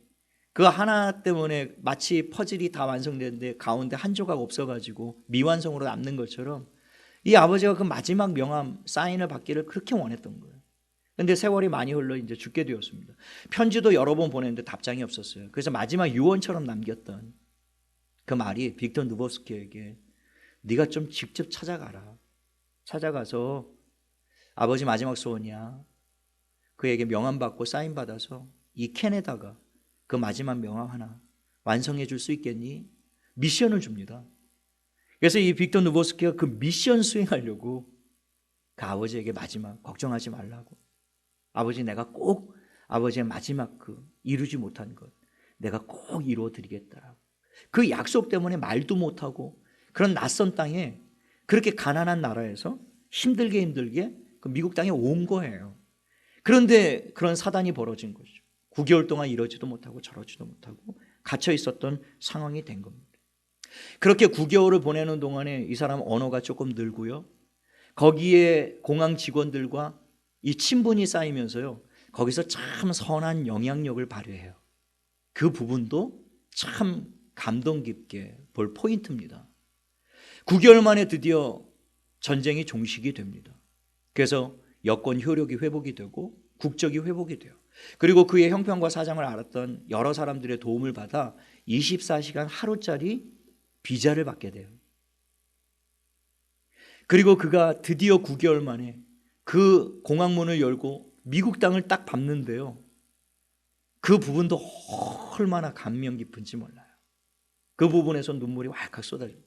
그 하나 때문에 마치 퍼즐이 다 완성되는데 가운데 한 조각 없어가지고 미완성으로 남는 것처럼 이 아버지가 그 마지막 명함 사인을 받기를 그렇게 원했던 거예요. 근데 세월이 많이 흘러 이제 죽게 되었습니다. 편지도 여러 번 보냈는데 답장이 없었어요. 그래서 마지막 유언처럼 남겼던 그 말이 빅터 누보스키에게 네가 좀 직접 찾아가라. 찾아가서 아버지 마지막 소원이야. 그에게 명함 받고 사인 받아서 이 캔에다가 그 마지막 명함 하나 완성해 줄 수 있겠니? 미션을 줍니다. 그래서 이 빅터 누보스키가 그 미션 수행하려고 그 아버지에게 마지막 걱정하지 말라고 아버지 내가 꼭 아버지의 마지막 그 이루지 못한 것 내가 꼭 이루어 드리겠다. 그 약속 때문에 말도 못하고 그런 낯선 땅에 그렇게 가난한 나라에서 힘들게 그 미국 땅에 온 거예요. 그런데 그런 사단이 벌어진 거죠. 9개월 동안 이러지도 못하고 저러지도 못하고 갇혀 있었던 상황이 된 겁니다. 그렇게 9개월을 보내는 동안에 이 사람 언어가 조금 늘고요. 거기에 공항 직원들과 이 친분이 쌓이면서요. 거기서 참 선한 영향력을 발휘해요. 그 부분도 참 감동 깊게 볼 포인트입니다. 9개월 만에 드디어 전쟁이 종식이 됩니다. 그래서 여권 효력이 회복이 되고 국적이 회복이 돼요. 그리고 그의 형편과 사정을 알았던 여러 사람들의 도움을 받아 24시간 하루짜리 비자를 받게 돼요. 그리고 그가 드디어 9개월 만에 그 공항문을 열고 미국 땅을 딱 밟는데요. 그 부분도 얼마나 감명 깊은지 몰라요. 그 부분에서 눈물이 왈칵 쏟아져요.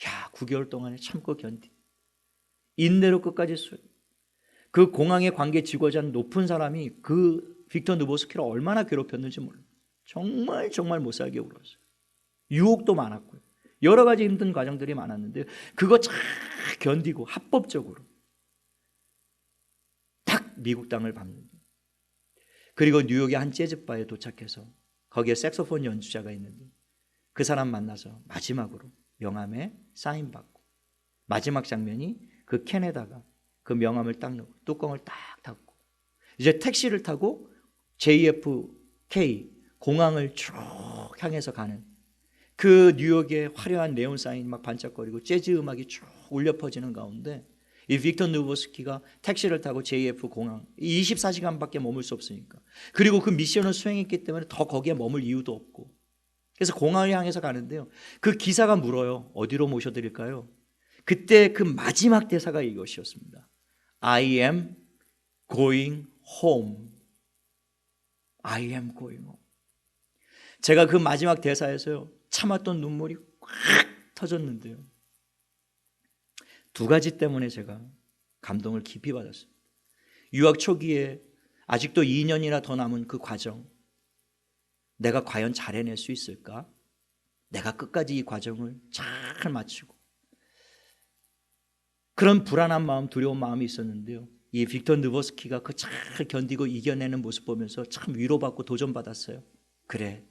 야, 9개월 동안에 참고 견디. 인내로 끝까지 그 공항의 관계 직원자 높은 사람이 그 빅터 누보스키를 얼마나 괴롭혔는지 몰라요. 정말 못 살게 울었어요. 유혹도 많았고요. 여러 가지 힘든 과정들이 많았는데 그거 잘 견디고 합법적으로 딱 미국 땅을 밟는다. 그리고 뉴욕의 한 재즈바에 도착해서 거기에 색소폰 연주자가 있는데 그 사람 만나서 마지막으로 명함에 사인받고 마지막 장면이 그 캔에다가 그 명함을 딱 넣고 뚜껑을 딱 닫고 이제 택시를 타고 JFK 공항을 쭉 향해서 가는 그 뉴욕의 화려한 네온 사인 막 반짝거리고 재즈 음악이 쭉 울려 퍼지는 가운데 이 빅터 누보스키가 택시를 타고 JF 공항 24시간밖에 머물 수 없으니까 그리고 그 미션을 수행했기 때문에 더 거기에 머물 이유도 없고 그래서 공항을 향해서 가는데요. 그 기사가 물어요. 어디로 모셔드릴까요? 그때 그 마지막 대사가 이것이었습니다. I am going home. I am going home. 제가 그 마지막 대사에서요. 참았던 눈물이 확 터졌는데요. 두 가지 때문에 제가 감동을 깊이 받았습니다. 유학 초기에 아직도 2년이나 더 남은 그 과정, 내가 과연 잘 해낼 수 있을까? 내가 끝까지 이 과정을 잘 마치고 그런 불안한 마음, 두려운 마음이 있었는데요. 이 빅터 누보스키가 그 잘 견디고 이겨내는 모습 보면서 참 위로받고 도전받았어요. 그래,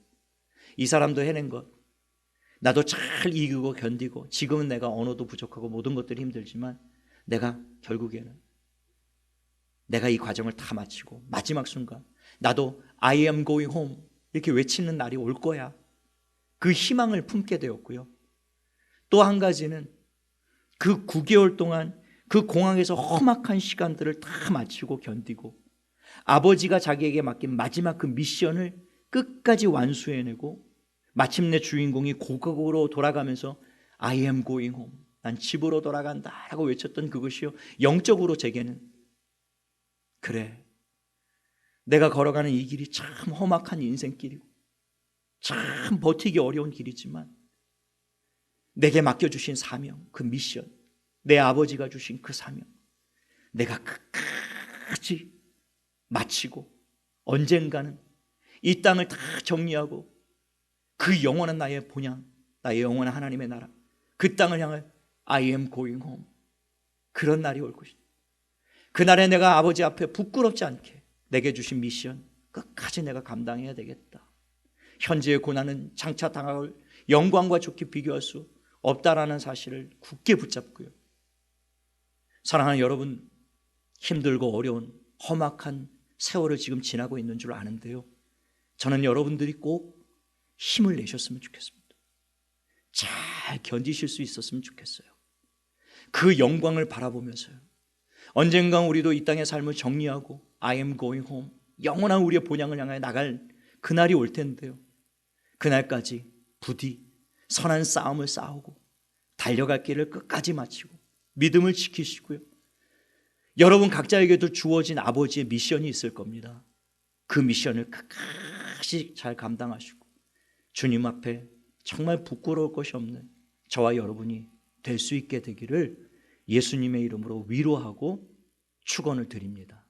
이 사람도 해낸 것 나도 잘 이기고 견디고 지금은 내가 언어도 부족하고 모든 것들이 힘들지만 내가 결국에는 내가 이 과정을 다 마치고 마지막 순간 나도 I am going home 이렇게 외치는 날이 올 거야. 그 희망을 품게 되었고요. 또 한 가지는 그 9개월 동안 그 공항에서 험악한 시간들을 다 마치고 견디고 아버지가 자기에게 맡긴 마지막 그 미션을 끝까지 완수해내고 마침내 주인공이 고국으로 돌아가면서 I am going home, 난 집으로 돌아간다 라고 외쳤던 그것이요, 영적으로 제게는 그래, 내가 걸어가는 이 길이 참 험악한 인생길이고 참 버티기 어려운 길이지만 내게 맡겨주신 사명, 그 미션, 내 아버지가 주신 그 사명, 내가 끝까지 마치고 언젠가는 이 땅을 다 정리하고 그 영원한 나의 본향, 나의 영원한 하나님의 나라, 그 땅을 향해 I am going home, 그런 날이 올 것이다. 그날에 내가 아버지 앞에 부끄럽지 않게 내게 주신 미션 끝까지 내가 감당해야 되겠다. 현재의 고난은 장차 당할 영광과 좋게 비교할 수 없다라는 사실을 굳게 붙잡고요. 사랑하는 여러분, 힘들고 어려운 험악한 세월을 지금 지나고 있는 줄 아는데요, 저는 여러분들이 꼭 힘을 내셨으면 좋겠습니다. 잘 견디실 수 있었으면 좋겠어요. 그 영광을 바라보면서요, 언젠가 우리도 이 땅의 삶을 정리하고 I am going home, 영원한 우리의 본향을 향해 나갈 그날이 올 텐데요, 그날까지 부디 선한 싸움을 싸우고 달려갈 길을 끝까지 마치고 믿음을 지키시고요, 여러분 각자에게도 주어진 아버지의 미션이 있을 겁니다. 그 미션을 끝까지 잘 감당하시고 주님 앞에 정말 부끄러울 것이 없는 저와 여러분이 될 수 있게 되기를 예수님의 이름으로 위로하고 축원을 드립니다.